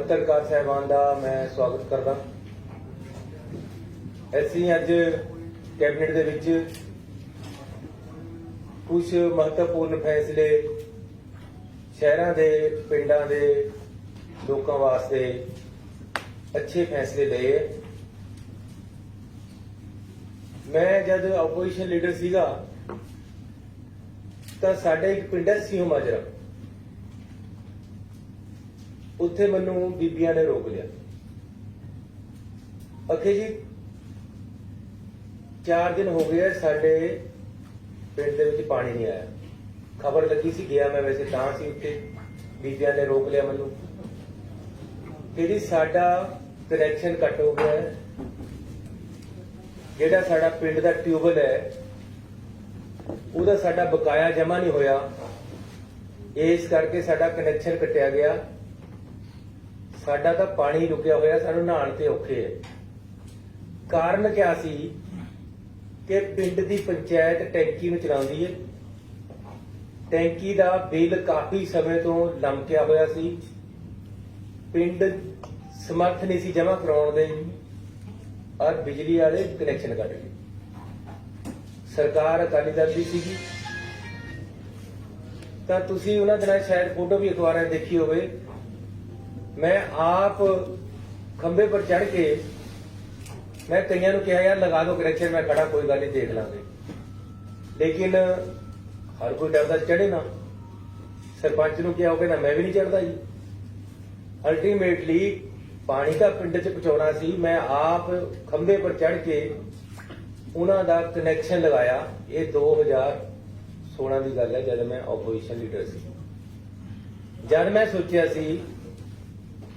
पत्रकार साहबान का मैं स्वागत करदा। ਅਸੀਂ ਅੱਜ कैबिनेट ਦੇ ਵਿੱਚ कुछ महत्वपूर्ण फैसले शहरों के पिंडों के लोगों वास्ते अच्छे फैसले लिए। मैं जब ओपोजिशन लीडर सीगा तो साडे एक पिंड है सिंह माजरा, उत्थे मैनू बीबियां ने रोक लिया। आखे जी 4 दिन हो गए साडे पिंड दे विच पानी नहीं आया। खबर लगी सी, गया मैं वैसे तां सी उत्थे, बीबियां ने रोक लिया मैनू कि जी साडा कनैक्शन कट हो गया है, जिहड़ा साडा पिंड दा ट्यूबल है ਉਹਦਾ ਸਾਡਾ ਬਕਾਇਆ ਜਮਾ नहीं होया, इस करके साडा कनैक्शन कटिया गया। साडा तो पानी रुकिया होया, सानू नहाण ते औखे है। कारण क्या सी कि पिंड दी पंचायत टैंकी में चलाउंदी है, टैंकी दा बिल काफी समय तो लमकिया होया सी, पिंड समर्थ नहीं सी जमा कराउण दे और बिजली वाले कनैक्शन कट गए। सरकार अकाली दल की सीगी तां तुसीं उन्हां दिनां शायद फोटो भी अखबारां देखी होवे। मैं आप खंबे पर चढ़ के मैं कईयां नूं कहा यार लगा दो कनैक्शन, मैं खड़ा कोई गल नहीं देख लांगे, लेकिन हर कोई डरदा चढ़े ना। सरपंच नूं कहा होवे ना, मैं भी नहीं चढ़दा जी। अल्टीमेटली पानी का पिंड च पहुंचाउणा सी, मैं आप खंबे पर चढ़ के उन्हां दा कनैक्शन लगाया। ये 2016 की गल है, जब मैं ओपोजिशन लीडर सी। जब मैं सोचा सी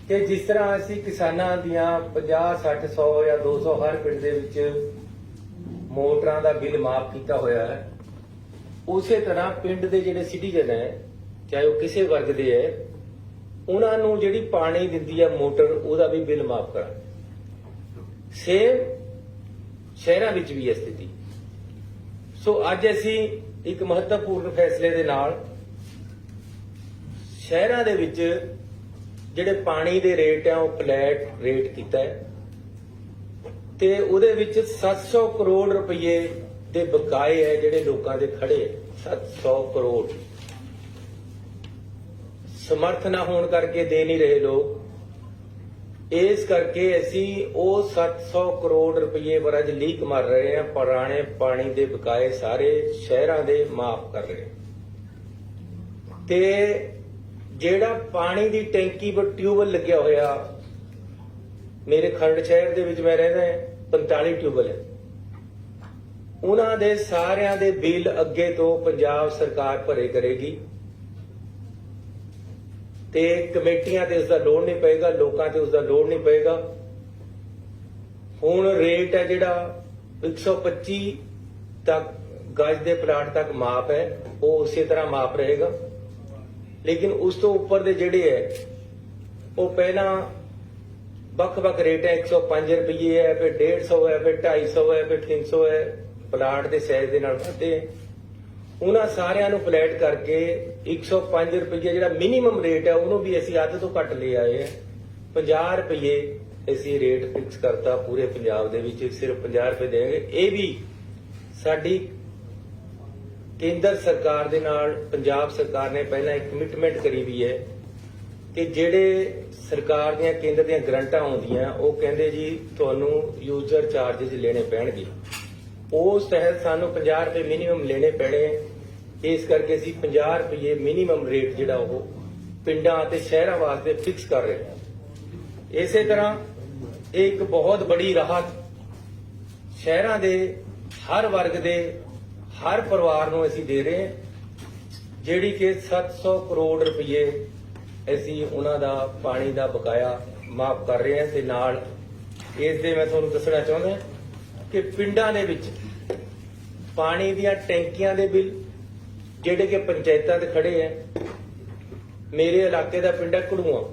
कि जिस तरह असी किसानां दियां 50, 60, 100 या 200 हर पिंड दे विच मोटरां दा बिल माफ किया होया है, उसे तरह पिंड दे जिहड़े सिटीजन है, चाहे वो किसी वर्ग दे है, उन्हां नूं जिहड़ी पानी दिंदी है मोटर, उहदा भी बिल माफ करा। सेम शहरों विच भी है स्थिति। सो अज असी एक महत्वपूर्ण फैसले दे नाल शहरों दे विच जिहड़े पानी दे रेट है वो फ्लैट रेट कीता है ते उहदे विच 700 करोड़ रुपये दे बकाए है जिहड़े लोकां दे खड़े है। 700 करोड़ समर्थ ना होने करके दे नहीं रहे लोग, इस करके असी वो 700 करोड़ रुपये वरज लीक मार रहे हैं। पुराने पानी दे बकाए सारे शहरों दे माफ कर रहे हैं। ते जेड़ा पानी दी टैंकी पर ट्यूबल लग्या होया, मेरे खरड़ शहर दे विच मैं रहदा है 45 ट्यूबल है, उन्हां दे सारियां दे बिल अगे तो पंजाब सरकार भरे करेगी ते कमेटियां ते उसका लोड नहीं पेगा, लोकां ते उसका लोड नहीं पेगा। हुण रेट है जिहड़ा 125 तक गज दे प्लाट तक माफ है, वो उसी तरह माफ रहेगा। लेकिन उस तो ऊपर दे जिहड़े है वो पहला बख-बख रेट है, 105 रुपये है, फिर 150 है, फिर 250 है, फिर 300 है, प्लाट के साइज के नाल बढ़दे। उन्हां सारियां नूं फ्लैट करके 105 रुपये जिहड़ा मिनीमम रेट है उन्होंने भी असीं अध तो घट ले आए हैं। 50 रुपये असीं रेट फिक्स करता पूरे पंजाब दे विच, सिर्फ 50 रुपये देंगे। ये भी साडी केंद्र सरकार दे नाल पंजाब सरकार ने पहला एक कमिटमेंट करी हुई है कि जिहड़े सरकार दीयां केंद्र दीयां ग्रांटां आउंदियां वो कहंदे जी तुहानूं यूजर चार्जेस लेने पैणगे, उस तहत सानूं 50 रुपये मिनीमम लेने पैणे। इस करके असीं 50 रुपये मिनीमम रेट जिहड़ा वो पिंडां ते शहरां वास्ते फिक्स कर रहे हैं। इसे तरह एक बहुत बड़ी राहत शहरां दे हर वर्ग दे हर परिवार नूं असीं दे रहे हैं, जिहड़ी कि 700 करोड़ रुपये असीं उन्हां दा पानी दा बकाया माफ कर रहे हैं। ते नाल इस दे मैं तुहानूं दस्सना चाहुंदा कि पिंडां दे विच पानी दियां टैंकियां दे बिल जिहड़े कि पंचायतां ते खड़े है। मेरे इलाके दा पिंड है घड़ूआं,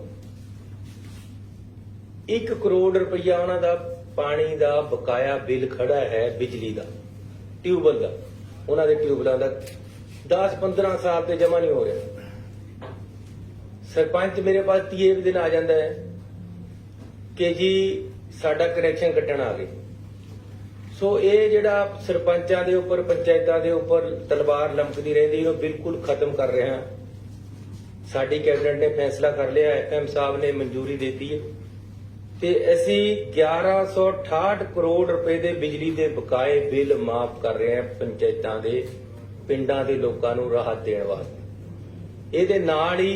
1 करोड़ रुपया उन्हां दा पानी दा बकाया बिल खड़ा है, बिजली दा ट्यूबल दा, उन्हां दे ट्यूबलां दा 10-15 साल ते जमा नहीं हो रहा। सरपंच मेरे पास 30 दिन आ जाता है, कि जी साडा कनैक्शन कट्टण आ गए। सो ये जिहड़ा सरपंचां दे उपर पंचायतां दे उपर तलवार लमकदी रहिंदी ਉਹ बिल्कुल खत्म कर रहे हैं। साडी कैबिनेट ने फैसला कर लिया, FM साहब ने मंजूरी देती है ਤੇ ਅਸੀਂ 1168 ਕਰੋੜ ਰੁਪਏ ਦੇ ਬਿਜਲੀ ਦੇ ਬਕਾਏ ਬਿੱਲ ਮਾਫ ਕਰ ਰਹੇ ਹਾਂ ਪੰਚਾਇਤਾਂ ਦੇ ਪਿੰਡਾਂ ਦੇ ਲੋਕਾਂ ਨੂੰ ਰਾਹਤ ਦੇਣ ਵਾਸਤੇ। ਇਹਦੇ ਨਾਲ ਹੀ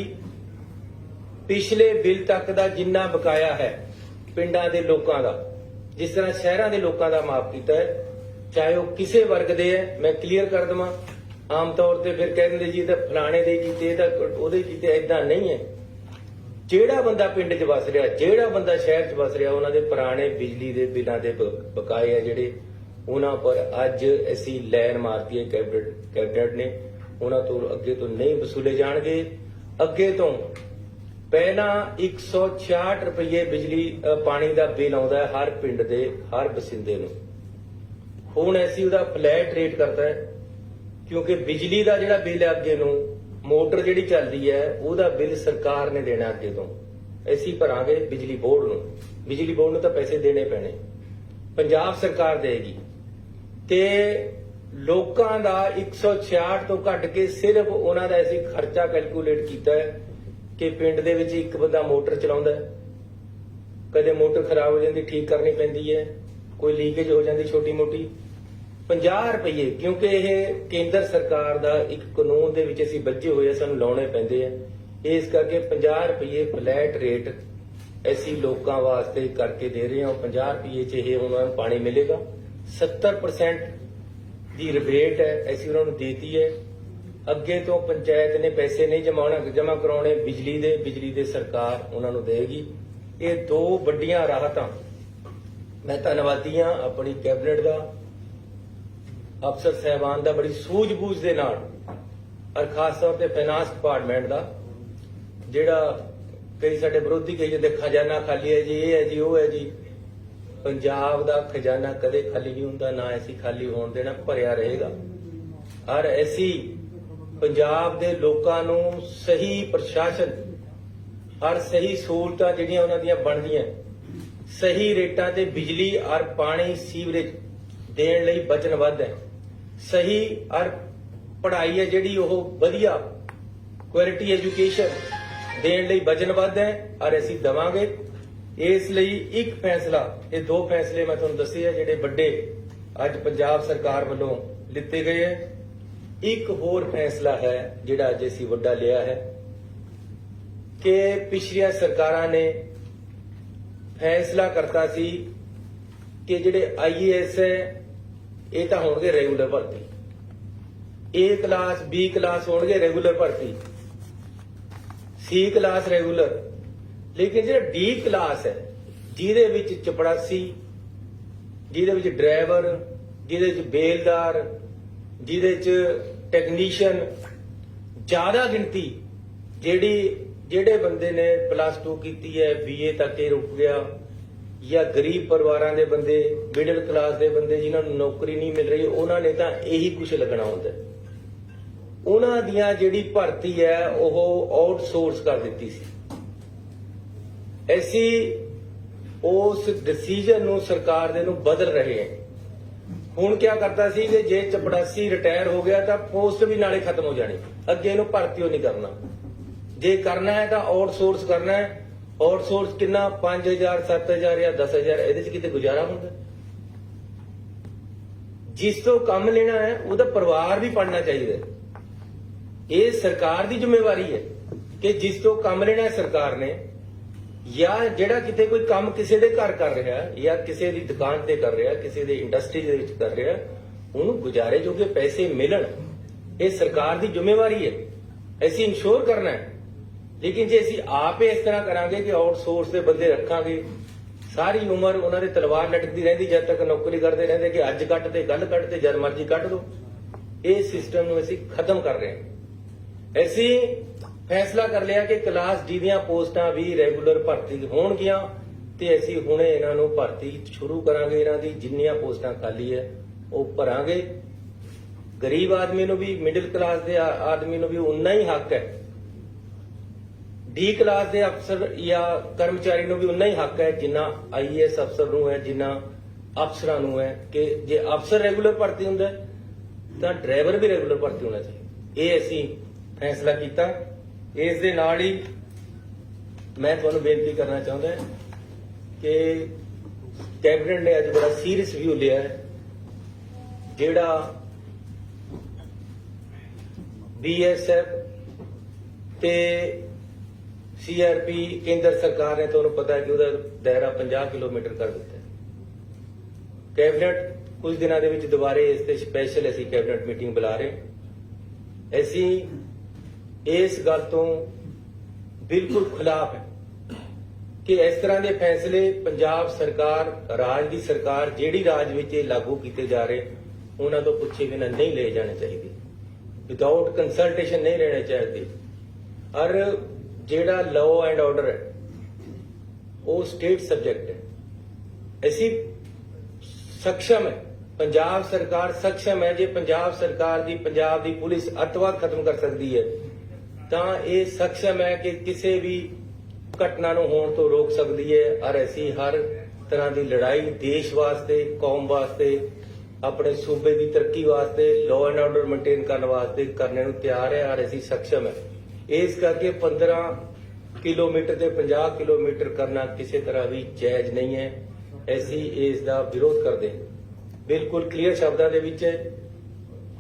ਪਿਛਲੇ ਬਿੱਲ ਤੱਕ ਦਾ ਜਿੰਨਾ ਬਕਾਇਆ ਹੈ ਪਿੰਡਾਂ ਦੇ ਲੋਕਾਂ ਦਾ, ਜਿਸ ਤਰ੍ਹਾਂ ਸ਼ਹਿਰਾਂ ਦੇ ਲੋਕਾਂ ਦਾ ਮਾਫ ਕੀਤਾ ਹੈ, ਚਾਹੇ ਉਹ ਕਿਸੇ ਵਰਗ ਦੇ ਹੈ। ਮੈਂ ਕਲੀਅਰ ਕਰ ਦਵਾਂ, ਆਮ ਤੌਰ ਤੇ ਫਿਰ ਕਹਿ ਦਿੰਦੇ ਜੀ ਇਹ ਤਾਂ ਫਲਾਣੇ ਦੇ ਕੀਤੇ, ਇਹ ਤਾਂ ਉਹਦੇ ਕੀਤੇ। ਏਦਾਂ ਨਹੀਂ ਹੈ। ਜਿਹੜਾ ਬੰਦਾ ਪਿੰਡ 'ਚ ਵਸ ਰਿਹਾ, ਜਿਹੜਾ ਬੰਦਾ ਸ਼ਹਿਰ 'ਚ ਵਸ ਰਿਹਾ, ਉਹਨਾਂ ਦੇ ਪੁਰਾਣੇ ਬਿਜਲੀ ਦੇ ਬਿੱਲਾਂ ਦੇ ਬਕਾਏ ਆ ਜਿਹੜੇ, ਉਹਨਾਂ ਪਰ ਅੱਜ ਅਸੀਂ ਲੈਨ ਮਾਰਤੀ ਹੈ ਕੈਬਨਿਟ ਨੇ। ਉਹਨਾਂ ਤੋਂ ਅੱਗੇ ਤੋਂ ਨਹੀਂ ਵਸੂਲੇ ਜਾਣਗੇ। ਅੱਗੇ ਤੋਂ ਪਹਿਲਾਂ 166 ਰੁਪਏ ਬਿਜਲੀ ਪਾਣੀ ਦਾ ਬਿੱਲ ਆਉਂਦਾ ਹੈ ਹਰ ਪਿੰਡ ਦੇ ਹਰ ਬਸਿੰਦੇ ਨੂੰ। ਹੁਣ ਅਸੀਂ ਉਹਦਾ ਫਲੈਟ ਰੇਟ ਕਰਤਾ ਹੈ, ਕਿਉਂਕਿ ਬਿਜਲੀ ਦਾ ਜਿਹੜਾ ਬਿੱਲ ਹੈ ਅੱਗੇ ਨੂੰ ਮੋਟਰ ਜਿਹੜੀ ਚੱਲਦੀ ਹੈ ਉਹਦਾ ਬਿੱਲ ਸਰਕਾਰ ਨੇ ਦੇਣਾ। ਅੱਗੇ ਤੋਂ ਅਸੀਂ ਭਰਾਂਗੇ ਬਿਜਲੀ ਬੋਰਡ ਨੂੰ। ਬਿਜਲੀ ਬੋਰਡ ਨੂੰ ਤਾਂ ਪੈਸੇ ਦੇਣੇ ਪੈਣੇ, ਪੰਜਾਬ ਸਰਕਾਰ ਦੇਗੀ। ਤੇ ਲੋਕਾਂ ਦਾ 166 ਤੋਂ ਘੱਟ ਕੇ ਸਿਰਫ ਉਹਨਾਂ ਦਾ ਅਸੀਂ ਖਰਚਾ ਕੈਲਕੂਲੇਟ ਕੀਤਾ ਹੈ ਕਿ ਪਿੰਡ ਦੇ ਵਿੱਚ ਇੱਕ ਬੰਦਾ ਮੋਟਰ ਚਲਾਉਂਦਾ ਹੈ, ਕਦੇ ਮੋਟਰ ਖਰਾਬ ਹੋ ਜਾਂਦੀ ਠੀਕ ਕਰਨੀ ਪੈਂਦੀ ਹੈ, ਕੋਈ ਲੀਕੇਜ ਹੋ ਜਾਂਦੀ ਛੋਟੀ ਮੋਟੀ, 50 ਰੁਪਏ। ਕਿਉਂਕਿ ਇਹ ਕੇਂਦਰ ਸਰਕਾਰ ਦਾ ਇੱਕ ਕਾਨੂੰਨ ਦੇ ਵਿੱਚ ਅਸੀਂ ਬੱਝੇ ਹੋਏ ਆ, ਸਾਨੂੰ ਲਾਉਣੇ ਪੈਂਦੇ ਆ। ਇਸ ਕਰਕੇ 50 ਰੁਪਏ ਫਲੈਟ ਰੇਟ ਅਸੀਂ ਲੋਕਾਂ ਵਾਸਤੇ ਕਰਕੇ ਦੇ ਰਹੇ ਹਾਂ। 50 ਰੁਪਏ 'ਚ ਇਹ ਉਹਨਾਂ ਨੂੰ ਪਾਣੀ ਮਿਲੇਗਾ। 70% ਦੀ ਰਿਬੇਟ ਹੈ ਅਸੀਂ ਉਹਨਾਂ ਨੂੰ ਦੇਤੀ ਹੈ। ਅੱਗੇ ਤੋਂ ਪੰਚਾਇਤ ਨੇ ਪੈਸੇ ਨਹੀਂ ਜਮ੍ਹਾਂ ਕਰਾਉਣੇ, ਬਿਜਲੀ ਦੇ ਸਰਕਾਰ ਉਹਨਾਂ ਨੂੰ ਦੇਗੀ। ਇਹ ਦੋ ਵੱਡੀਆਂ ਰਾਹਤਾਂ। ਮੈਂ ਧੰਨਵਾਦੀ ਹਾਂ ਆਪਣੀ ਕੈਬਨਿਟ ਦਾ, ਅਫਸਰ ਸਾਹਿਬਾਨ ਦਾ, ਬੜੀ ਸੂਝ-ਬੂਝ ਦੇ ਨਾਲ, ਔਰ ਖਾਸ ਤੌਰ ਤੇ ਫਾਈਨਾਂਸ ਡਿਪਾਰਟਮੈਂਟ ਦਾ, ਜਿਹੜਾ ਕਈ ਸਾਡੇ ਵਿਰੋਧੀ ਕਹੀ ਜਾਂਦੇ ਖਜ਼ਾਨਾ ਖਾਲੀ ਹੈ ਜੀ, ਇਹ ਹੈ ਜੀ, ਉਹ ਹੈ ਜੀ। ਪੰਜਾਬ ਦਾ ਖਜ਼ਾਨਾ ਕਦੇ ਖਾਲੀ ਨਹੀਂ ਹੁੰਦਾ, ਨਾ ਅਸੀਂ ਖਾਲੀ ਹੋਣ ਦੇਣਾ, ਭਰਿਆ ਰਹੇਗਾ। ਔਰ ਅਸੀਂ ਪੰਜਾਬ ਦੇ ਲੋਕਾਂ ਨੂੰ ਸਹੀ ਪ੍ਰਸ਼ਾਸਨ ਔਰ ਸਹੀ ਸਹੂਲਤਾਂ ਜਿਹੜੀਆਂ ਉਹਨਾਂ ਦੀਆਂ ਬਣਦੀਆਂ, ਸਹੀ ਰੇਟਾਂ ਤੇ ਬਿਜਲੀ ਔਰ ਪਾਣੀ ਸੀਵਰੇਜ ਦੇਣ ਲਈ ਵਚਨਬੱਧ ਹੈ। ਸਹੀ ਔਰ ਪੜ੍ਹਾਈ ਹੈ ਜਿਹੜੀ ਉਹ ਵਧੀਆ ਕੁਆਲਿਟੀ ਐਜੂਕੇਸ਼ਨ ਦੇਣ ਲਈ ਵਚਨਬੱਧ ਹੈ, ਔਰ ਅਸੀਂ ਦੇਵਾਂਗੇ। ਇਸ ਲਈ ਇੱਕ ਫੈਸਲਾ, ਇਹ ਦੋ ਫੈਸਲੇ ਮੈਂ ਤੁਹਾਨੂੰ ਦੱਸੇ ਆ ਜਿਹੜੇ ਵੱਡੇ ਅੱਜ ਪੰਜਾਬ ਸਰਕਾਰ ਵੱਲੋਂ ਲਿੱਤੇ ਗਏ ਹੈ। ਇੱਕ ਹੋਰ ਫੈਸਲਾ ਹੈ ਜਿਹੜਾ ਅੱਜ ਅਸੀਂ ਵੱਡਾ ਲਿਆ ਹੈ ਕਿ ਪਿਛਲੀਆਂ ਸਰਕਾਰਾਂ ਨੇ ਫੈਸਲਾ ਕਰਤਾ ਸੀ ਕਿ ਜਿਹੜੇ IAS ਹੈ ਇਹ ਤਾਂ ਹੋਣਗੇ ਰੈਗੂਲਰ ਭਰਤੀ, A ਕਲਾਸ B ਕਲਾਸ ਹੋਣਗੇ ਰੈਗੂਲਰ ਭਰਤੀ, C ਕਲਾਸ ਰੈਗੂਲਰ। ਲੇਕਿਨ ਜਿਹੜਾ D ਕਲਾਸ ਹੈ ਜਿਹਦੇ ਵਿੱਚ ਚਪੜਾਸੀ, ਜਿਹਦੇ ਵਿੱਚ ਡਰਾਈਵਰ, ਜਿਹਦੇ ਵਿੱਚ ਬੇਲਦਾਰ, ਜਿਹਦੇ ਚ ਟੈਕਨੀਸ਼ੀਅਨ, ਜ਼ਿਆਦਾ ਗਿਣਤੀ ਜਿਹੜੇ ਬੰਦੇ ਨੇ +2 ਕੀਤੀ ਹੈ, BA ਤੱਕ ਇਹ ਰੁਕ ਗਿਆ, ਜਾਂ ਗਰੀਬ ਪਰਿਵਾਰਾਂ ਦੇ ਬੰਦੇ, ਮਿਡਲ ਕਲਾਸ ਦੇ ਬੰਦੇ ਜਿਨ੍ਹਾਂ ਨੂੰ ਨੌਕਰੀ ਨਹੀਂ ਮਿਲ ਰਹੀ, ਉਹਨਾਂ ਨੇ ਤਾਂ ਇਹੀ ਕੁਝ ਲੱਗਣਾ ਹੁੰਦਾ। ਉਹਨਾਂ ਦੀਆਂ ਜਿਹੜੀ ਭਰਤੀ ਹੈ ਉਹ ਆਊਟਸੋਰਸ ਕਰ ਦਿੱਤੀ ਸੀ। ਅਸੀਂ ਉਸ ਡਿਸੀਜਨ ਨੂੰ ਸਰਕਾਰ ਦੇ ਨੂੰ ਬਦਲ ਰਹੇ ਹਾਂ। ਹੁਣ ਕੀ ਕਰਤਾ ਸੀ ਕਿ ਜੇ ਚਪੜਾਸੀ ਰਿਟਾਇਰ ਹੋ ਗਿਆ ਤਾਂ ਪੋਸਟ ਵੀ ਨਾਲੇ ਖਤਮ ਹੋ ਜਾਣੀ, ਅੱਗੇ ਇਹਨੂੰ ਭਰਤੀ ਨਹੀਂ ਕਰਨਾ। ਜੇ ਕਰਨਾ ਹੈ ਤਾਂ ਆਊਟਸੋਰਸ ਕਰਨਾ ਹੈ। ਆਊਟਸੋਰਸ ਕਿੰਨਾ, 5000 7000 ਜਾਂ 10000, ਇਹਦੇ ਚ ਕਿਤੇ ਗੁਜ਼ਾਰਾ ਹੁੰਦਾ? ਜਿਸ ਤੋਂ ਕੰਮ ਲੈਣਾ ਹੈ ਉਹਦਾ ਪਰਿਵਾਰ ਵੀ ਪੜਨਾ ਚਾਹੀਦਾ। ਇਹ ਸਰਕਾਰ ਦੀ ਜ਼ਿੰਮੇਵਾਰੀ ਹੈ ਕਿ ਜਿਸ ਤੋਂ ਕੰਮ ਲੈਣਾ ਹੈ ਸਰਕਾਰ ਨੇ, ਜਾਂ ਜਿਹੜਾ ਕਿਤੇ ਕੋਈ ਕੰਮ ਕਿਸੇ ਦੇ ਘਰ ਕਰ ਰਿਹਾ ਜਾਂ ਕਿਸੇ ਦੀ ਦੁਕਾਨ ਤੇ ਕਰ ਰਿਹਾ, ਕਿਸੇ ਦੇ ਇੰਡਸਟਰੀ ਦੇ ਵਿੱਚ ਕਰ ਰਿਹਾ, ਉਹਨੂੰ ਗੁਜ਼ਾਰੇ ਜੋਗੇ ਪੈਸੇ ਮਿਲਣ, ਇਹ ਸਰਕਾਰ ਦੀ ਜ਼ਿੰਮੇਵਾਰੀ ਹੈ। ਅਸੀਂ ਇਨਸ਼ੋਰ ਕਰਨਾ ਹੈ। ਲੇਕਿਨ ਜੇ ਅਸੀਂ ਆਪ ਇਸ ਤਰ੍ਹਾਂ ਕਰਾਂਗੇ ਕਿ ਆਊਟਸੋਰਸ ਦੇ ਬੰਦੇ ਰੱਖਾਂਗੇ, ਸਾਰੀ ਉਮਰ ਉਹਨਾਂ ਦੇ ਤਲਵਾਰ ਲਟਕਦੀ ਰਹਿੰਦੀ ਜਦ ਤੱਕ ਨੌਕਰੀ ਕਰਦੇ ਰਹਿੰਦੇ ਕਿ ਅੱਜ ਕੱਟ ਤੇ ਕੱਲ ਕੱਟ ਤੇ ਜਦ ਮਰਜ਼ੀ ਕੱਢ ਦੋ। ਇਹ ਸਿਸਟਮ ਨੂੰ ਅਸੀਂ ਖਤਮ ਕਰ ਰਹੇ ਹਾਂ। ਅਸੀਂ ਫੈਸਲਾ ਕਰ ਲਿਆ ਕਿ ਕਲਾਸ D ਦੀਆਂ ਪੋਸਟਾਂ ਵੀ ਰੈਗੂਲਰ ਭਰਤੀ ਹੋਣਗੀਆਂ ਤੇ ਅਸੀਂ ਹੁਣੇ ਇਹਨਾਂ ਨੂੰ ਭਰਤੀ ਸ਼ੁਰੂ ਕਰਾਂਗੇ। ਇਹਨਾਂ ਦੀ ਜਿੰਨੀਆਂ ਪੋਸਟਾਂ ਖਾਲੀ ਹੈ ਉਹ ਭਰਾਂਗੇ। ਗਰੀਬ ਆਦਮੀ ਨੂੰ ਵੀ, ਮਿਡਲ ਕਲਾਸ ਦੇ ਆਦਮੀ ਨੂੰ ਵੀ ਉਨਾ ਹੀ ਹੱਕ ਹੈ डी क्लास के अफसर या कर्मचारी ਨੂੰ भी उन्ना ही हक है जिन्ना IAS अफसर ਨੂੰ है जिन्ना अफसरां ਨੂੰ है कि जे अफसर रेगुलर भर्ती हुंदा ਤਾਂ ड्राइवर भी रेगुलर भर्ती होना चाहिए। ये ਅਸੀਂ फैसला किया। इस दे नाल ही मैं ਤੁਹਾਨੂੰ बेनती करना चाहता कि कैबिनेट ने अज बड़ा सीरियस व्यू लिया है ਜਿਹੜਾ BSF ਤੇ CRP ਕੇਂਦਰ ਸਰਕਾਰ ਨੇ ਤੁਹਾਨੂੰ ਪਤਾ ਹੈ ਕਿ ਉਹਦਾ ਦਾਇਰਾ 50 ਕਿਲੋਮੀਟਰ ਕਰ ਦਿੱਤਾ ਹੈ। ਕੈਬਨਿਟ ਕੁਝ ਦਿਨਾਂ ਦੇ ਵਿੱਚ ਦੁਬਾਰੇ ਇਸ ਤੇ ਸਪੈਸ਼ਲ ਅਸੀਂ ਕੈਬਨਿਟ ਮੀਟਿੰਗ ਬੁਲਾ ਰਹੇ। ਅਸੀਂ ਇਸ ਗੱਲ ਤੋਂ ਬਿਲਕੁਲ ਖਿਲਾਫ ਹੈ ਕਿ ਇਸ ਤਰ੍ਹਾਂ ਦੇ ਫੈਸਲੇ ਪੰਜਾਬ ਸਰਕਾਰ ਰਾਜ ਦੀ ਸਰਕਾਰ ਜਿਹੜੀ ਰਾਜ ਵਿੱਚ ਇਹ ਲਾਗੂ ਕੀਤੇ ਜਾ ਰਹੇ ਉਹਨਾਂ ਤੋਂ ਪੁੱਛੇ ਬਿਨਾਂ ਨਹੀਂ ਲਏ ਜਾਣੇ ਚਾਹੀਦੇ, ਵਿਦਆਊਟ ਕੰਸਲਟੇਸ਼ਨ ਨਹੀਂ ਲੈਣੇ ਚਾਹੀਦੇ। ਔਰ ਜਿਹੜਾ ਲਾਅ ਐਂਡ ਆਰਡਰ ਹੈ ਉਹ ਸਟੇਟ ਸਬਜੈਕਟ ਹੈ। ਅਸੀਂ ਸક્ષਮ ਹੈ, ਪੰਜਾਬ ਸਰਕਾਰ ਸક્ષਮ ਹੈ। ਜੇ ਪੰਜਾਬ ਸਰਕਾਰ ਦੀ ਪੰਜਾਬ ਦੀ ਪੁਲਿਸ ਅੱਤਵਾਦ ਖਤਮ ਕਰ ਸਕਦੀ ਹੈ ਤਾਂ ਇਹ ਸક્ષਮ ਹੈ ਕਿ ਕਿਸੇ ਵੀ ਘਟਨਾ ਨੂੰ ਹੋਣ ਤੋਂ ਰੋਕ ਸਕਦੀ ਹੈ। ਔਰ ਅਸੀਂ ਹਰ ਤਰ੍ਹਾਂ ਦੀ ਲੜਾਈ ਦੇਸ਼ ਵਾਸਤੇ, ਕੌਮ ਵਾਸਤੇ, ਆਪਣੇ ਸੂਬੇ ਦੀ ਤਰੱਕੀ ਵਾਸਤੇ, ਲਾਅ ਐਂਡ ਆਰਡਰ ਮੇਨਟੇਨ ਕਰਨ ਵਾਸਤੇ ਕਰਨੇ ਨੂੰ ਤਿਆਰ ਹੈ ਔਰ ਅਸੀਂ ਸક્ષਮ ਹੈ। ਇਸ ਕਰਕੇ 15 ਕਿਲੋਮੀਟਰ ਤੇ 50 ਕਿਲੋਮੀਟਰ ਕਰਨਾ ਕਿਸੇ ਤਰ੍ਹਾਂ ਵੀ ਜਾਇਜ਼ ਨਹੀਂ ਹੈ। ਅਸੀਂ ਇਸ ਦਾ ਵਿਰੋਧ ਕਰਦੇ ਹਾਂ। ਬਿਲਕੁਲ ਕਲੀਅਰ ਸ਼ਬਦਾਂ ਦੇ ਵਿੱਚ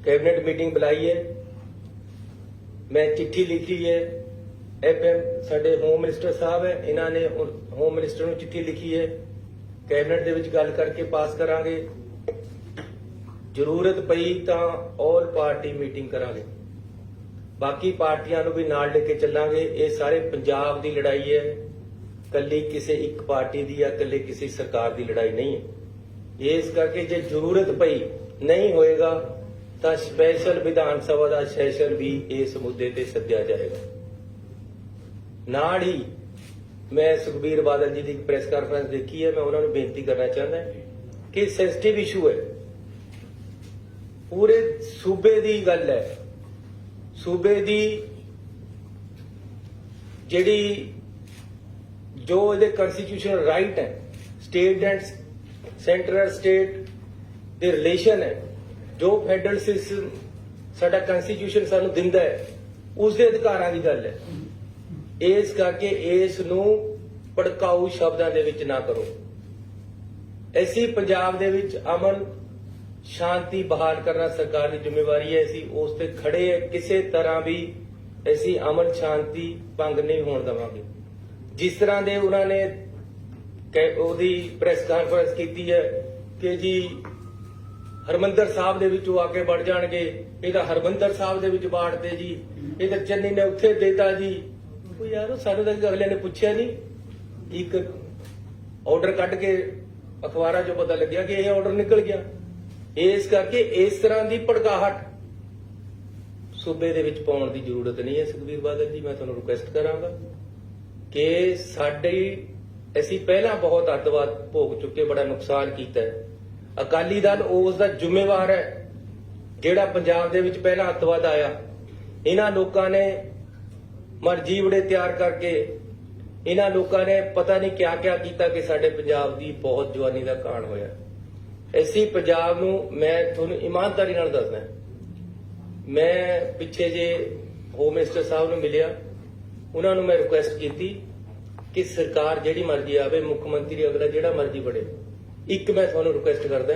ਕੈਬਨਿਟ ਮੀਟਿੰਗ ਬੁਲਾਈ ਹੈ। ਮੈਂ ਚਿੱਠੀ ਲਿਖੀ ਹੈ। FM ਸਾਡੇ ਹੋਮ ਮਿਨਿਸਟਰ ਸਾਹਿਬ ਹੈ, ਇਹਨਾਂ ਨੇ ਹੋਮ ਮਿਨਿਸਟਰ ਨੂੰ ਚਿੱਠੀ ਲਿਖੀ ਹੈ। ਕੈਬਨਿਟ ਦੇ ਵਿੱਚ ਗੱਲ ਕਰਕੇ ਪਾਸ ਕਰਾਂਗੇ। ਜ਼ਰੂਰਤ ਪਈ ਤਾਂ ਆਲ ਪਾਰਟੀ ਮੀਟਿੰਗ ਕਰਾਂਗੇ, ਬਾਕੀ ਪਾਰਟੀਆਂ ਨੂੰ ਵੀ ਨਾਲ ਲੈ ਕੇ ਚੱਲਾਂਗੇ। ਇਹ ਸਾਰੇ ਪੰਜਾਬ ਦੀ ਲੜਾਈ ਹੈ, ਕੱਲੀ ਕਿਸੇ ਇੱਕ ਪਾਰਟੀ ਦੀ ਜਾਂ ਕੱਲੇ ਕਿਸੇ ਸਰਕਾਰ ਦੀ ਲੜਾਈ ਨਹੀਂ ਹੈ। ਇਸ ਕਰਕੇ ਜੇ ਜ਼ਰੂਰਤ ਪਈ ਨਹੀਂ ਹੋਏਗਾ ਤਾਂ ਸਪੈਸ਼ਲ ਵਿਧਾਨ ਸਭਾ ਦਾ ਸੈਸ਼ਨ ਵੀ ਇਸ ਮੁੱਦੇ ਤੇ ਸੱਦਿਆ ਜਾਏਗਾ। ਨਾਲ ਹੀ ਮੈਂ ਸੁਖਬੀਰ ਬਾਦਲ ਜੀ ਦੀ ਇੱਕ ਪ੍ਰੈਸ ਕਾਨਫਰੰਸ ਦੇਖੀ ਹੈ। ਮੈਂ ਉਹਨਾਂ ਨੂੰ ਬੇਨਤੀ ਕਰਨਾ ਚਾਹੁੰਦਾ ਕਿ ਸੈਂਸਿਟਿਵ ਇਸ਼ੂ ਹੈ, ਪੂਰੇ ਸੂਬੇ ਦੀ ਗੱਲ ਹੈ। ਸੂਬੇ ਦੀ ਜਿਹੜੀ ਜੋ ਇਹਦੇ ਕਨਸਟੀਟਿਊਸ਼ਨਲ ਰਾਈਟ ਹੈ, ਸਟੇਟ ਐਂਡ ਸੈਂਟਰਲ ਸਟੇਟ ਦੇ ਰਿਲੇਸ਼ਨ ਹੈ, ਜੋ ਫੈਡਰਲ ਸਿਸਟਮ ਸਾਡਾ ਕਨਸਟੀਟਿਊਸ਼ਨ ਸਾਨੂੰ ਦਿੰਦਾ ਹੈ, ਉਸ ਦੇ ਅਧਿਕਾਰਾਂ ਦੀ ਗੱਲ ਹੈ। ਇਸ ਕਰਕੇ ਇਸ ਨੂੰ ਭੜਕਾਊ ਸ਼ਬਦਾਂ ਦੇ ਵਿੱਚ ਨਾ ਕਰੋ। ਅਸੀਂ ਪੰਜਾਬ ਦੇ ਵਿੱਚ ਅਮਨ ਸ਼ਾਂਤੀ ਬਹਾਲ ਕਰਨਾ ਸਰਕਾਰ ਦੀ ਜ਼ਿੰਮੇਵਾਰੀ ਹੈ। ਅਸੀਂ ਉਸ ਤੇ ਖੜੇ ਹੈ। ਕਿਸੇ ਤਰ੍ਹਾਂ ਵੀ ਅਸੀਂ ਅਮਨ ਸ਼ਾਂਤੀ ਭੰਗ ਨਹੀਂ ਹੋਣ ਦੇਵਾਂਗੇ। ਜਿਸ ਤਰ੍ਹਾਂ ਦੇ ਉਹਨਾਂ ਨੇ ਉਹਦੀ ਪ੍ਰੈਸ ਕਾਨਫਰੰਸ ਕੀਤੀ ਹੈ ਕਿ ਜੀ ਹਰਮੰਦਰ ਸਾਹਿਬ ਦੇ ਵਿੱਚ ਉਹ ਆ ਕੇ ਵੜ ਜਾਣਗੇ, ਇਹ ਤਾਂ ਹਰਮੰਦਰ ਸਾਹਿਬ ਦੇ ਵਿੱਚ ਬਾੜਦੇ ਜੀ, ਇਹ ਤਾਂ ਚੰਨੀ ਨੇ ਉੱਥੇ ਦੇਤਾ ਜੀ। ਉਹ ਯਾਰ ਸਾਨੂੰ ਤਾਂ ਅਗਲੇ ਨੇ ਪੁੱਛਿਆ ਨਹੀਂ। ਇੱਕ ਆਰਡਰ ਕੱਢ ਕੇ ਅਖਬਾਰਾਂ 'ਚੋਂ ਪਤਾ ਲੱਗਿਆ ਕਿ ਇਹ ਆਰਡਰ ਨਿਕਲ ਗਿਆ। ਇਸ ਕਰਕੇ ਇਸ ਤਰ੍ਹਾਂ ਦੀ ਭੜਕਾਹਟ ਸੂਬੇ ਦੇ ਵਿੱਚ ਪਾਉਣ ਦੀ ਜ਼ਰੂਰਤ ਨਹੀਂ ਹੈ। ਸੁਖਬੀਰ ਬਾਦਲ ਜੀ, ਮੈਂ ਤੁਹਾਨੂੰ ਰਿਕੁਐਸਟ ਕਰਾਂਗਾ ਕਿ ਅਸੀਂ ਪਹਿਲਾਂ ਬਹੁਤ ਅੱਤਵਾਦ ਭੋਗ ਚੁੱਕੇ, ਬੜਾ ਨੁਕਸਾਨ ਕੀਤਾ ਹੈ। ਅਕਾਲੀ ਦਲ ਉਸ ਦਾ ਜ਼ਿੰਮੇਵਾਰ ਹੈ ਜਿਹੜਾ ਪੰਜਾਬ ਦੇ ਵਿੱਚ ਪਹਿਲਾਂ ਅੱਤਵਾਦ ਆਇਆ। ਇਹਨਾਂ ਲੋਕਾਂ ਨੇ ਮਰਜੀਵੜੇ ਤਿਆਰ ਕਰਕੇ, ਇਹਨਾਂ ਲੋਕਾਂ ਨੇ ਪਤਾ ਨਹੀਂ ਕਿਆ ਕਿਆ ਕੀਤਾ ਕਿ ਸਾਡੇ ਪੰਜਾਬ ਦੀ ਬਹੁਤ ਜਵਾਨੀ ਦਾ ਕਾਣ ਹੋਇਆ। ਅਸੀਂ ਪੰਜਾਬ ਨੂੰ, ਮੈਂ ਤੁਹਾਨੂੰ ਇਮਾਨਦਾਰੀ ਨਾਲ ਦੱਸਦਾ, ਮੈਂ ਪਿੱਛੇ ਜੇ ਹੋਮ ਮਿਨਿਸਟਰ ਸਾਹਿਬ ਨੂੰ ਮਿਲਿਆ, ਉਹਨਾਂ ਨੂੰ ਮੈਂ ਰਿਕੁਐਸਟ ਕੀਤੀ ਕਿ ਸਰਕਾਰ ਜਿਹੜੀ ਮਰਜ਼ੀ ਆਵੇ, ਮੁੱਖ ਮੰਤਰੀ ਅਗਲਾ ਜਿਹੜਾ ਮਰਜ਼ੀ ਬਣੇ, ਇੱਕ ਮੈਂ ਤੁਹਾਨੂੰ ਰਿਕੁਐਸਟ ਕਰਦਾ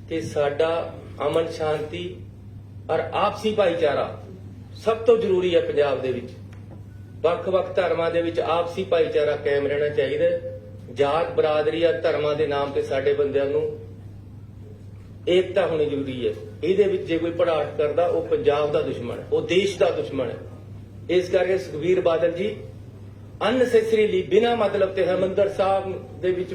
ਕਿ ਸਾਡਾ ਅਮਨ ਸ਼ਾਂਤੀ ਔਰ ਆਪਸੀ ਭਾਈਚਾਰਾ ਸਭ ਤੋਂ ਜ਼ਰੂਰੀ ਹੈ। ਪੰਜਾਬ ਦੇ ਵਿੱਚ ਵੱਖ-ਵੱਖ ਧਰਮਾਂ ਦੇ ਵਿੱਚ ਆਪਸੀ ਭਾਈਚਾਰਾ ਕਾਇਮ ਰਹਿਣਾ ਚਾਹੀਦਾ। ਜਾਤ ਬਰਾਦਰੀ ਜਾਂ ਧਰਮਾਂ ਦੇ ਨਾਮ ਤੇ ਸਾਡੇ ਬੰਦਿਆਂ ਨੂੰ ਏਕਤਾ ਹੋਣੀ ਜ਼ਰੂਰੀ ਹੈ। ਇਹਦੇ ਵਿੱਚ ਜੇ ਕੋਈ ਭੜਾਟ ਕਰਦਾ ਉਹ ਪੰਜਾਬ ਦਾ ਦੁਸ਼ਮਣ ਹੈ, ਉਹ ਦੇਸ਼ ਦਾ ਦੁਸ਼ਮਣ ਹੈ। ਇਸ ਕਰਕੇ ਸੁਖਬੀਰ ਬਾਦਲ ਜੀ ਅਨਨੈਸੈਸਰੀਲੀ ਬਿਨਾਂ ਮਤਲਬ ਤੇ ਹਰਮੰਦਰ ਸਾਹਿਬ ਦੇ ਵਿੱਚ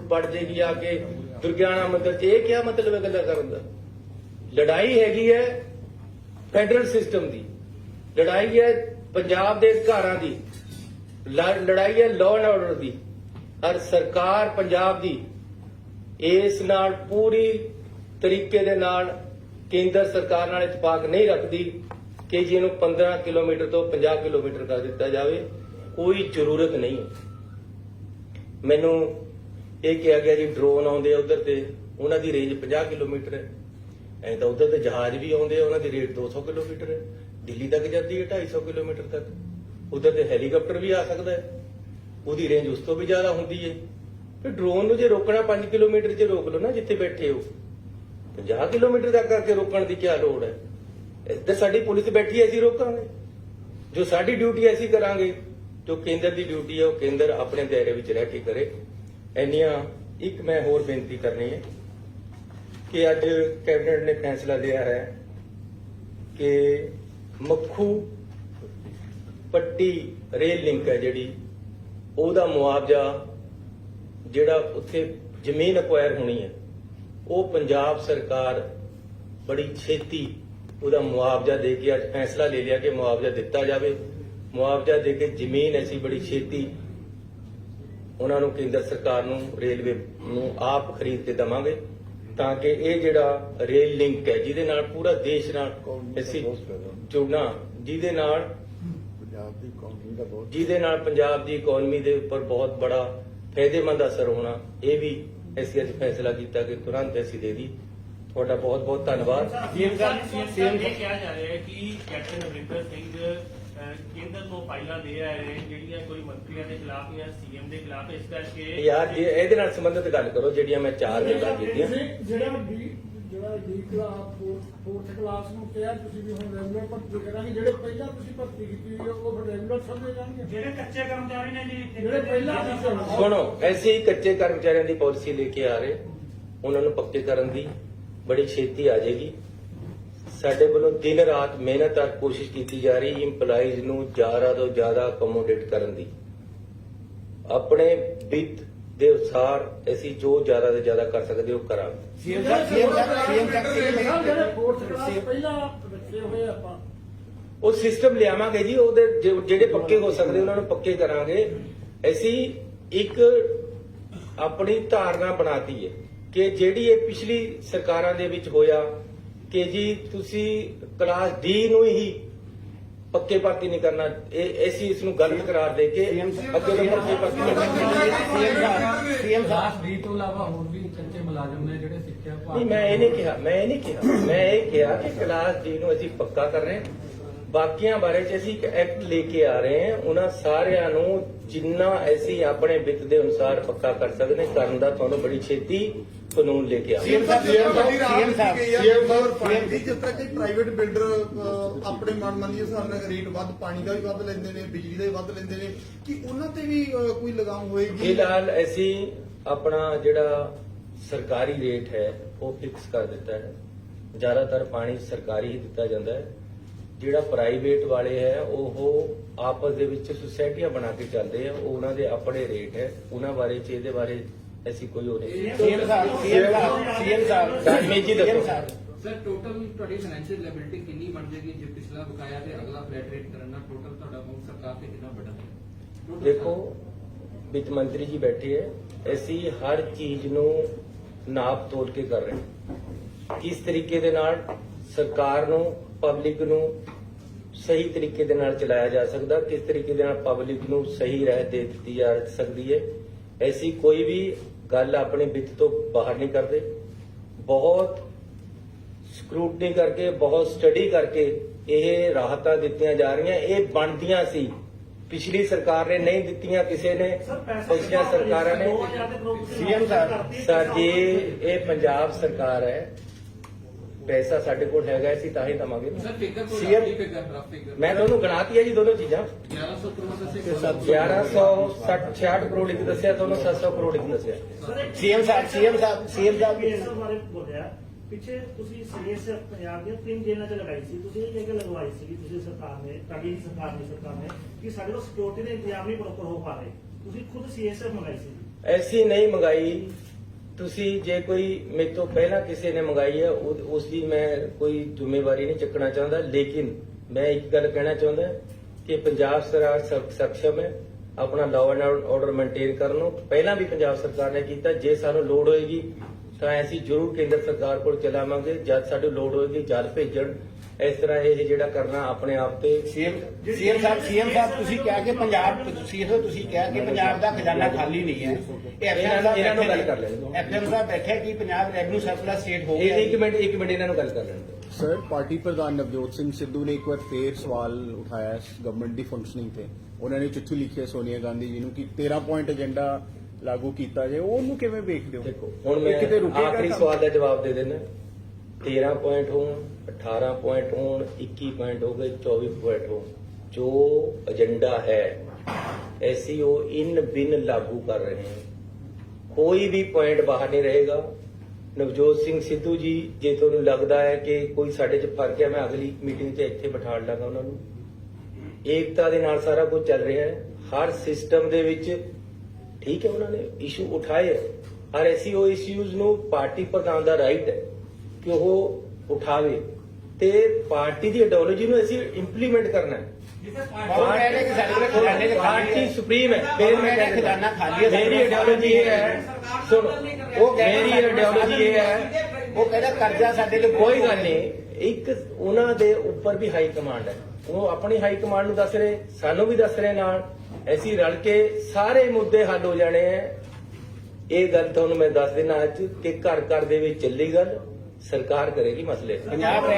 ਵੜ ਜੇਗੀ ਆ ਕੇ ਦੁਰਗਿਆਣਾ ਮੰਦਿਰ 'ਚ, ਇਹ ਕਿਆ ਮਤਲਬ ਹੈ ਗੱਲਾਂ ਕਰਨ ਦਾ? ਲੜਾਈ ਹੈਗੀ ਹੈ ਫੈਡਰਲ ਸਿਸਟਮ ਦੀ, ਲੜਾਈ ਹੈ ਪੰਜਾਬ ਦੇ ਅਧਿਕਾਰਾਂ ਦੀ, ਲੜਾਈ ਹੈ ਲਾਅ ਐਂਡ ਆਰਡਰ ਦੀ। ਔਰ ਸਰਕਾਰ ਪੰਜਾਬ ਦੀ ਇਸ ਨਾਲ ਪੂਰੀ ਤਰੀਕੇ ਦੇ ਨਾਲ ਕੇਂਦਰ ਸਰਕਾਰ ਨਾਲ ਇਤਫਾਕ ਨਹੀਂ ਰੱਖਦੀ ਕਿ ਜੀ ਇਹਨੂੰ 15 ਕਿਲੋਮੀਟਰ ਤੋਂ 50 ਕਿਲੋਮੀਟਰ ਕਰ ਦਿੱਤਾ ਜਾਵੇ। ਕੋਈ ਜ਼ਰੂਰਤ ਨਹੀਂ ਹੈ। ਮੈਨੂੰ ਇਹ ਕਿਹਾ ਗਿਆ ਜੀ ਡਰੋਨ ਆਉਂਦੇ ਆ ਉਧਰ ਤੇ ਉਹਨਾਂ ਦੀ ਰੇਂਜ 50 ਕਿਲੋਮੀਟਰ ਹੈ। ਐਂ ਤਾਂ ਉਧਰ ਤੇ ਜਹਾਜ਼ ਵੀ ਆਉਂਦੇ ਆ, ਉਹਨਾਂ ਦੀ ਰੇਂਜ 200 ਕਿਲੋਮੀਟਰ ਹੈ। ਦਿੱਲੀ ਤੱਕ ਜਾਂਦੀ ਹੈ 250 ਕਿਲੋਮੀਟਰ ਤੱਕ। ਉਧਰ ਤੇ ਹੈਲੀਕਾਪਟਰ ਵੀ ਆ ਸਕਦਾ ਹੈ, ਉਹਦੀ ਰੇਂਜ ਉਸ ਤੋਂ ਵੀ ਜ਼ਿਆਦਾ ਹੁੰਦੀ ਹੈ। ਤੇ ਡਰੋਨ ਨੂੰ ਜੇ ਰੋਕਣਾ 5 ਕਿਲੋਮੀਟਰ 'ਚ ਰੋਕ ਲਓ ਨਾ ਜਿੱਥੇ ਬੈਠੇ ਹੋ, 50 ਕਿਲੋਮੀਟਰ ਤੱਕ ਕਰਕੇ ਰੋਕਣ ਦੀ ਕੀ ਲੋੜ ਹੈ? ਇੱਧਰ ਸਾਡੀ ਪੁਲਿਸ ਬੈਠੀ ਹੈ, ਅਸੀਂ ਰੋਕਾਂਗੇ। ਜੋ ਸਾਡੀ ਡਿਊਟੀ ਅਸੀਂ ਕਰਾਂਗੇ, ਜੋ ਕੇਂਦਰ ਦੀ ਡਿਊਟੀ ਹੈ ਉਹ ਕੇਂਦਰ ਆਪਣੇ ਦਾਇਰੇ ਵਿੱਚ ਰਹਿ ਕੇ ਕਰੇ। ਇੰਨੀਆਂ ਇੱਕ ਮੈਂ ਹੋਰ ਬੇਨਤੀ ਕਰਨੀ ਹੈ ਕਿ ਅੱਜ ਕੈਬਨਿਟ ਨੇ ਫੈਸਲਾ ਲਿਆ ਹੈ ਕਿ ਮੱਖੂ ਪੱਟੀ ਰੇਲ ਲਿੰਕ ਹੈ ਜਿਹੜੀ, ਉਹਦਾ ਮੁਆਵਜ਼ਾ ਜਿਹੜਾ ਉੱਥੇ ਜ਼ਮੀਨ ਅਕਵਾਇਰ ਹੋਣੀ ਹੈ, ਉਹ ਪੰਜਾਬ ਸਰਕਾਰ ਬੜੀ ਛੇਤੀ ਉਹਦਾ ਮੁਆਵਜ਼ਾ ਦੇ ਕੇ ਅੱਜ ਫੈਸਲਾ ਲੈ ਲਿਆ ਕਿ ਮੁਆਵਜ਼ਾ ਦਿੱਤਾ ਜਾਵੇ। ਮੁਆਵਜ਼ਾ ਦੇ ਕੇ ਜ਼ਮੀਨ ਅਸੀਂ ਬੜੀ ਛੇਤੀ ਉਹਨਾਂ ਨੂੰ ਕੇਂਦਰ ਸਰਕਾਰ ਨੂੰ ਰੇਲਵੇ ਨੂੰ ਆਪ ਖਰੀਦ ਕੇ ਦੇਵਾਂਗੇ, ਤਾਂ ਕਿ ਇਹ ਜਿਹੜਾ ਰੇਲ ਲਿੰਕ ਹੈ ਜਿਹਦੇ ਨਾਲ ਪੂਰਾ ਦੇਸ਼ ਨਾਲ ਅਸੀਂ ਜੁੜਨਾ, ਜਿਹਦੇ ਨਾਲ ਪੰਜਾਬ ਦੀ ਇਕਨੋਮੀ ਦੇ ਉੱਪਰ ਬਹੁਤ ਬੜਾ ਫਾਇਦੇਮੰਦ ਅਸਰ ਹੋਣਾ, ਇਹ ਵੀ ਅਸੀਂ ਅੱਜ ਫੈਸਲਾ ਕੀਤਾ ਕਿ ਤੁਰੰਤ ਅਸੀਂ ਦੇ ਦੀ। ਤੁਹਾਡਾ ਬਹੁਤ ਬਹੁਤ ਧੰਨਵਾਦ। ਸੀਐਮ ਸਾਹਿਬ ਇਹ ਕਿਹਾ ਜਾ ਰਿਹਾ ਹੈ ਕਿ ਕੈਪਟਨ ਅਮਰਿੰਦਰ ਸਿੰਘ ਕੇਂਦਰ ਨੂੰ ਫਾਈਲਾਂ ਦੇ ਆਏ ਨੇ ਜਿਹੜੀਆਂ ਕੋਈ ਮੰਤਰੀਆਂ ਦੇ ਖਿਲਾਫ ਜਾਂ ਸੀਐਮ ਦੇ ਖਿਲਾਫ, ਇਸ ਕਰਕੇ ਯਾਰ ਜੇ ਇਹਦੇ ਨਾਲ ਸੰਬੰਧਿਤ ਗੱਲ ਕਰੋ ਜਿਹੜੀਆਂ ਮੈਂ 4 ਗੱਲਾਂ ਕੀਤੀਆਂ। ਜਿਹੜਾ ਡੀ ਕਲਾਸ 4th ਕਲਾਸ ਨੂੰ ਕਿਹਾ ਤੁਸੀਂ ਵੀ ਹੁਣ ਰੈਗੂਲਰ ਭਰਤੀ ਕਰਾਂਗੇ, ਜਿਹੜੇ ਪਹਿਲਾਂ ਤੁਸੀਂ ਭਰਤੀ ਕੀਤੀ ਹੋਈ ਉਹ ਫਿਰ ਰੈਗੂਲਰ ਸਮਝੇ ਜਾਣਗੇ। ਜਿਹੜੇ ਕੱਚੇ ਕਰਮਚਾਰੀ ਨੇ ਜੀ, ਜਿਹੜੇ ਪਹਿਲਾਂ ਸੁਣੋ, ਐਸੇ ਹੀ ਕੱਚੇ ਕਰਮਚਾਰੀਆਂ ਦੀ ਪਾਲਿਸੀ ਲੈ ਕੇ ਆ ਰਹੇ, ਉਹਨਾਂ ਨੂੰ ਪੱਕੇ ਕਰਨ ਦੀ ਬੜੀ ਛੇਤੀ ਆ ਜਾਏਗੀ। ਸਾਡੇ ਵੱਲੋਂ ਦਿਨ ਰਾਤ ਮਿਹਨਤ ਔਰ ਕੋਸ਼ਿਸ਼ ਕੀਤੀ ਜਾ ਰਹੀ ਇੰਪਲਾਈਜ਼ ਨੂੰ ਜ਼ਿਆਦਾ ਤੋਂ ਜ਼ਿਆਦਾ ਅਕੋਮੋਡੇਟ ਕਰਨ ਦੀ। ਆਪਣੇ ਵਿੱਤ ਦੇ ਅਨੁਸਾਰ ਅਸੀਂ ਜੋ ਜ਼ਿਆਦਾ ਤੋਂ ਜ਼ਿਆਦਾ ਕਰ ਸਕਦੇ ਉਹ ਕਰਾਂਗੇ। ਸੀਐਮ ਸਾਹਿਬ ਜਿਹੜੇ 4th ਕਲਾਸ ਪਹਿਲਾਂ ਰੱਖੇ ਹੋਏ ਆਪਾਂ ਉਹ ਸਿਸਟਮ ਲਿਆਵਾਂਗੇ ਜੀ, ਉਹਦੇ ਜਿਹੜੇ ਪੱਕੇ ਹੋ ਸਕਦੇ ਉਹਨਾਂ ਨੂੰ ਪੱਕੇ ਕਰਾਂਗੇ। ਅਸੀਂ ਇੱਕ ਆਪਣੀ ਧਾਰਨਾ ਬਣਾਤੀ ਹੈ ਕਿ ਜਿਹੜੀ ਇਹ ਪਿਛਲੀ ਸਰਕਾਰਾਂ ਦੇ ਵਿੱਚ ਹੋਇਆ ਕਿ ਜੀ ਤੁਸੀਂ ਕਲਾਸ ਡੀ ਨੂੰ ਹੀ ਪੱਕੇ ਭਰਤੀ ਨਹੀਂ ਕਰਨਾ, ਇਹ ਅਸੀਂ ਇਸ ਨੂੰ ਗਲਤ ਕਰਾਰ ਦੇ ਕੇ ਅੱਗੇ ਤੋਂ ਪੱਕੇ ਭਰਤੀ ਸੀਐਮ ਸਾਹਿਬ ਡੀ ਤੋਂ ਇਲਾਵਾ ਹੋਰ ਵੀ ਕੱਚੇ ਮੁਲਾਜ਼ਮ ਨੇ ਜਿਹੜੇ ਸਿੱਖਿਆ ਨਹੀਂ, ਮੈਂ ਇਹ ਨਹੀਂ ਕਿਹਾ ਕਿ ਕਲਾਸ ਡੀ ਨੂੰ ਅਸੀਂ ਪੱਕਾ ਕਰ ਰਹੇ ਹਾਂ। ਬਾਕੀਆਂ ਬਾਰੇ ਚ ਅਸੀਂ ਇੱਕ ਐਕਟ ਲੈ ਕੇ ਆ ਰਹੇ ਹਾਂ, ਉਹਨਾਂ ਸਾਰਿਆਂ ਨੂੰ ਜਿੰਨਾ ਅਸੀਂ ਆਪਣੇ ਵਿੱਤ ਦੇ ਅਨੁਸਾਰ ਪੱਕਾ ਕਰ ਸਕਦੇ ਕਰਨ ਦਾ ਤੁਹਾਨੂੰ ਬੜੀ ਛੇਤੀ ਕਾਨੂੰਨ ਲੈ ਕੇ ਆਵਾਂਗੇ। ਜਿਸ ਤਰ੍ਹਾਂ ਕਿ ਪ੍ਰਾਈਵੇਟ ਬਿਲਡਰ ਆਪਣੇ ਮਨਮਾਨੀ ਦੇ ਹਿਸਾਬ ਨਾਲ ਰੇਟ ਵੱਧ, ਪਾਣੀ ਦਾ ਵੀ ਵੱਧ ਲੈਂਦੇ ਨੇ, ਬਿਜਲੀ ਦਾ ਵੀ ਵੱਧ ਲੈਂਦੇ ਨੇ, ਕਿ ਉਹਨਾਂ ਤੇ ਵੀ ਕੋਈ ਲਗਾਮ ਹੋਏਗੀ? ਫਿਲਹਾਲ ਅਸੀਂ ਆਪਣਾ ਜਿਹੜਾ ਸਰਕਾਰੀ ਰੇਟ ਹੈ ਉਹ ਫਿਕਸ ਕਰ ਦਿੱਤਾ ਹੈ। ਜ਼ਿਆਦਾਤਰ ਪਾਣੀ ਸਰਕਾਰੀ ਹੀ ਦਿੱਤਾ ਜਾਂਦਾ ਹੈ। ਜਿਹੜਾ ਪ੍ਰਾਈਵੇਟ ਵਾਲੇ ਹੈ ਉਹ ਆਪਸ ਦੇ ਵਿੱਚ ਸੁਸਾਇਟੀਆਂ ਬਣਾ ਕੇ ਚੱਲਦੇ ਆ, ਉਹ ਉਹਨਾਂ ਦੇ ਆਪਣੇ ਰੇਟ ਹੈ, ਉਹਨਾਂ ਬਾਰੇ ਚ ਇਹਦੇ ਬਾਰੇ ਐਸੀ ਕੋਈ ਹੋ ਨਹੀਂ। ਸੀਐਮ ਸਾਹਿਬ ਜੀ ਦੱਸੋ ਸਰ, ਟੋਟਲ ਤੁਹਾਡੀ ਫਾਈਨੈਂਸ਼ੀਅਲ ਲਾਇਬਿਲਿਟੀ ਕਿੰਨੀ ਬਣ ਜਾਏਗੀ ਜੇ ਪਿਛਲਾ ਬਕਾਇਆ ਤੇ ਅਗਲਾ ਫਲੈਟ ਰੇਟ ਕਰਨ ਨਾਲ ਟੋਟਲ ਤੁਹਾਡਾ ਅਮਾਉਂਟ ਸਰਕਾਰ ਤੇ ਕਿੰਨਾ ਵੱਡਾ? ਦੇਖੋ, ਵਿੱਤ ਮੰਤਰੀ ਜੀ ਬੈਠੇ ਹੈ, ਅਸੀਂ ਹਰ ਚੀਜ਼ ਨੂੰ ਨਾਪ ਤੋਲ ਕੇ ਕਰ ਰਹੇ ਹਾਂ। ਕਿਸ ਤਰੀਕੇ ਦੇ ਨਾਲ ਸਰਕਾਰ ਨੂੰ, ਪਬਲਿਕ ਨੂੰ ਸਹੀ ਤਰੀਕੇ ਦੇ ਨਾਲ ਚਲਾਇਆ ਜਾ ਸਕਦਾ, ਕਿਸ ਤਰੀਕੇ ਦੇ ਨਾਲ ਪਬਲਿਕ ਨੂੰ ਸਹੀ ਰਾਹ ਦੇ ਦਿੱਤੀ ਜਾ ਸਕਦੀ ਹੈ। ਐਸੀ ਕੋਈ ਵੀ ਗੱਲ ਆਪਣੇ ਵਿੱਤ ਤੋਂ ਬਾਹਰ ਨਹੀਂ ਕਰਦੇ। ਬਹੁਤ ਸਕਰੂਟਨੀ ਕਰਕੇ, ਬਹੁਤ ਸਟੱਡੀ ਕਰਕੇ ਇਹ ਰਾਹਤਾਂ ਦਿੱਤੀਆਂ ਜਾ ਰਹੀਆਂ। ਇਹ ਬਣਦੀਆਂ ਸੀ, ਪਿਛਲੀ ਸਰਕਾਰ ਨੇ ਨਹੀਂ ਦਿੱਤੀਆਂ, ਕਿਸੇ ਨੇ ਪਿਛਲੀਆਂ ਸਰਕਾਰਾਂ ਨੇ। ਸੀਐਮ ਸਾਹਿਬ ਸਾਡੀ ਇਹ ਪੰਜਾਬ ਸਰਕਾਰ ਹੈ, ਪੈਸਾ ਸਾਡੇ ਕੋਲ ਹੈਗਾ, ਅਸੀਂ ਤਾਂ ਹੀ ਦਵਾਂਗੇ। ਸਰ ਫਿਗਰ ਕੋਈ CM ਫਿਗਰ ਰਫ ਫਿਗਰ ਮੈਂ ਤੁਹਾਨੂੰ ਗਣਾਤੀ ਹੈ ਜੀ ਦੋਨੋਂ ਚੀਜ਼ਾਂ। 1100 ਕਰੋੜ ਦੱਸੇ 1166 ਕਰੋੜ ਇੱਕ ਦੱਸਿਆ, ਤੁਹਾਨੂੰ 700 ਕਰੋੜ ਇੱਕ ਦੱਸਿਆ। ਸੀਐਮ ਸਾਹਿਬ ਇਸ ਬਾਰੇ ਬੋਲਿਆ ਪਿੱਛੇ ਤੁਸੀਂ ਸੀਐਸ ਪੰਜਾਬ ਦੀਆਂ 3 ਜੇਲ੍ਹਾਂ ਚ ਲਗਾਈ ਸੀ, ਤੁਸੀਂ ਇਹ ਜਗ੍ਹਾ ਲਗਵਾਈ ਸੀ ਤੁਸੀਂ ਸਰਕਾਰ ਨੇ, ਤੁਹਾਡੀ ਸਰਕਾਰ ਨੇ ਕਿ ਸਾਡੇ ਕੋਲ ਸਿਕਿਉਰਿਟੀ ਦੇ ਇੰਤਜ਼ਾਮ ਨਹੀਂ ਪ੍ਰੋਪਰ ਹੋ ਪਾ ਰਹੇ, ਤੁਸੀਂ ਖੁਦ ਸੀਐਸਐਫ ਮੰਗਾਈ ਸੀ। ਐਸੀ ਨਹੀਂ ਮੰਗਾਈ ਤੁਸੀਂ, ਜੇ ਕੋਈ ਮੇਰੇ ਤੋਂ ਪਹਿਲਾਂ ਕਿਸੇ ਨੇ ਮੰਗਾਈ ਹੈ ਉਸ ਦੀ ਮੈਂ ਕੋਈ ਜ਼ਿੰਮੇਵਾਰੀ ਨਹੀਂ ਚੱਕਣਾ ਚਾਹੁੰਦਾ। ਲੇਕਿਨ ਮੈਂ ਇੱਕ ਗੱਲ ਕਹਿਣਾ ਚਾਹੁੰਦਾ ਕਿ ਪੰਜਾਬ ਸਰਕਾਰ ਸક્ષਮ ਹੈ ਆਪਣਾ ਲਾਅ ਐਂਡ ਆਰਡਰ ਮੇਨਟੇਨ ਕਰਨ ਨੂੰ। ਪਹਿਲਾਂ ਵੀ ਪੰਜਾਬ ਸਰਕਾਰ ਨੇ ਕੀਤਾ। ਜੇ ਸਾਨੂੰ ਲੋੜ ਹੋਏਗੀ ਤਾਂ ਅਸੀਂ ਜ਼ਰੂਰ ਕੇਂਦਰ ਸਰਕਾਰ ਕੋਲ ਚਲਾਵਾਂਗੇ। ਜਦ ਸਾਨੂੰ ਲੋੜ ਹੋਏਗੀ ਜਦ ਭੇਜਣ, ਇਸ ਤਰ੍ਹਾਂ ਇਹ ਜਿਹੜਾ ਕਰਨਾ ਆਪਣੇ ਆਪ ਤੇ ਸੀਐਮ ਸਾਹਿਬ ਤੁਸੀਂ ਕਿਹਾ ਕਿ ਪੰਜਾਬ ਤੁਸੀਂ ਕਿਹਾ ਕਿ ਪੰਜਾਬ ਦਾ ਖਜ਼ਾਨਾ ਖਾਲੀ ਨਹੀਂ ਹੈ। ਇਹਨਾਂ ਨੂੰ ਗੱਲ ਕਰ ਲੈਣ ਦਿਓ। ਐਫਐਮ ਸਾਹਿਬ ਬੈਠੇ ਕਿ ਪੰਜਾਬ ਰੈਵਨਿਊ ਸਰਪਲਸ ਸਟੇਟ ਹੋ ਇਹ ਗਿਆ। ਇੱਕ ਮਿੰਟ ਇਹਨਾਂ ਨੂੰ ਗੱਲ ਕਰ ਲੈਣ ਦਿਓ। ਸਰ ਪਾਰਟੀ ਪ੍ਰਧਾਨ ਨਵਜੋਤ ਸਿੰਘ ਸਿੱਧੂ ਨੇ ਇੱਕ ਵਾਰ ਫੇਰ ਸਵਾਲ ਉਠਾਇਆ ਗਵਰਨਮੈਂਟ ਦੀ ਫੰਕਸ਼ਨਿੰਗ ਤੇ। ਉਹਨਾਂ ਨੇ ਚਿੱਠੀ ਲਿਖੀ ਹੈ ਸੋਨੀਆ ਗਾਂਧੀ ਜੀ ਨੂੰ ਕਿ 13 ਪੁਆਇੰਟ ਏਜੰਡਾ ਲਾਗੂ ਕੀਤਾ ਜਾਏ, ਉਹਨੂੰ ਕਿਵੇਂ ਵੇਖਦੇ ਹੋ? ਦੇਖੋ ਹੁਣ ਇਹ ਮੈਂ ਕਿਤੇ ਰੁਕੇਗਾ ਆਖਰੀ ਕੰਮ? ਸਵਾਲ ਦਾ ਜਵਾਬ ਦੇ ਦੇਣਾ। 13 ਪੁਆਇੰਟ ਹੋਣ, 18 ਪੁਆਇੰਟ ਹੋਣ, 21 ਪੁਆਇੰਟ ਹੋ ਗਏ, 24 ਪੁਆਇੰਟ ਹੋ, ਜੋ ਏਜੰਡਾ ਹੈ SCO इन बिन लागू कर रहे हैं। कोई भी पॉइंट बाहर नहीं रहेगा। ਨਵਜੋਤ ਸਿੰਘ ਸਿੱਧੂ ਜੀ, ਜੇ ਤੁਹਾਨੂੰ ਲੱਗਦਾ ਹੈ ਕਿ ਕੋਈ ਸਾਡੇ 'ਚ ਫਰਕ ਹੈ, ਮੈਂ ਅਗਲੀ ਮੀਟਿੰਗ 'ਚ ਇੱਥੇ ਬਿਠਾ ਲਾਂਗਾ ਉਹਨਾਂ ਨੂੰ। ਏਕਤਾ ਦੇ ਨਾਲ ਸਾਰਾ ਕੁਝ ਚੱਲ ਰਿਹਾ ਹੈ ਹਰ ਸਿਸਟਮ ਦੇ ਵਿੱਚ। ਠੀਕ ਹੈ, ਉਹਨਾਂ ਨੇ ਇਸ਼ੂ ਉਠਾਏ ਹਰ SCO ਇਸ਼ੂਜ਼ ਨੂੰ ਪਾਰਟੀ ਪ੍ਰਧਾਨ ਦਾ ਰਾਈਟ ਹੈ ਕਿ ਉਹ ਉਠਾਵੇ ਤੇ ਪਾਰਟੀ ਦੀ ਆਈਡੀਓਲੋਜੀ ਨੂੰ ਅਸੀਂ ਇੰਪਲੀਮੈਂਟ ਕਰਨਾ ਹੈ। ਪਾਰਟੀ ਸੁਪਰੀਮ ਹੈ। ਫਿਰ ਮੈਂ ਖਜ਼ਾਨਾ ਖਾਲੀ ਹੈ। ਮੇਰੀ ਆਈਡੀਓਲੋਜੀ ਇਹ ਹੈ, ਸੁਣੋ, ਉਹ ਮੇਰੀ ਆਈਡੀਓਲੋਜੀ ਇਹ ਹੈ, ਉਹ ਕਹਿੰਦਾ ਕਰਜ਼ਾ ਸਾਡੇ ਲਈ ਕੋਈ ਗੱਲ ਨਹੀਂ। ਇੱਕ ਉਹਨਾਂ ਦੇ ਉੱਪਰ ਵੀ ਹਾਈ ਕਮਾਂਡ ਹੈ, ਉਹ ਆਪਣੀ ਹਾਈ ਕਮਾਂਡ ਨੂੰ ਦੱਸ ਰਹੇ, ਸਾਨੂੰ ਵੀ ਦੱਸ ਰਹੇ ਨਾਲ। ਅਸੀਂ ਰਲ ਕੇ ਸਾਰੇ ਮੁੱਦੇ ਹੱਲ ਹੋ ਜਾਣੇ ਹੈ। ਇਹ ਗੱਲ ਤੁਹਾਨੂੰ ਮੈਂ ਦੱਸ ਦੇਣਾ ਅੱਜ ਕਿ ਘਰ ਘਰ ਦੇ ਵਿੱਚ ਚੱਲੀ ਗੱਲ, ਸਰਕਾਰ ਕਰੇਗੀ ਮਸਲੇ। ਪੰਜਾਬ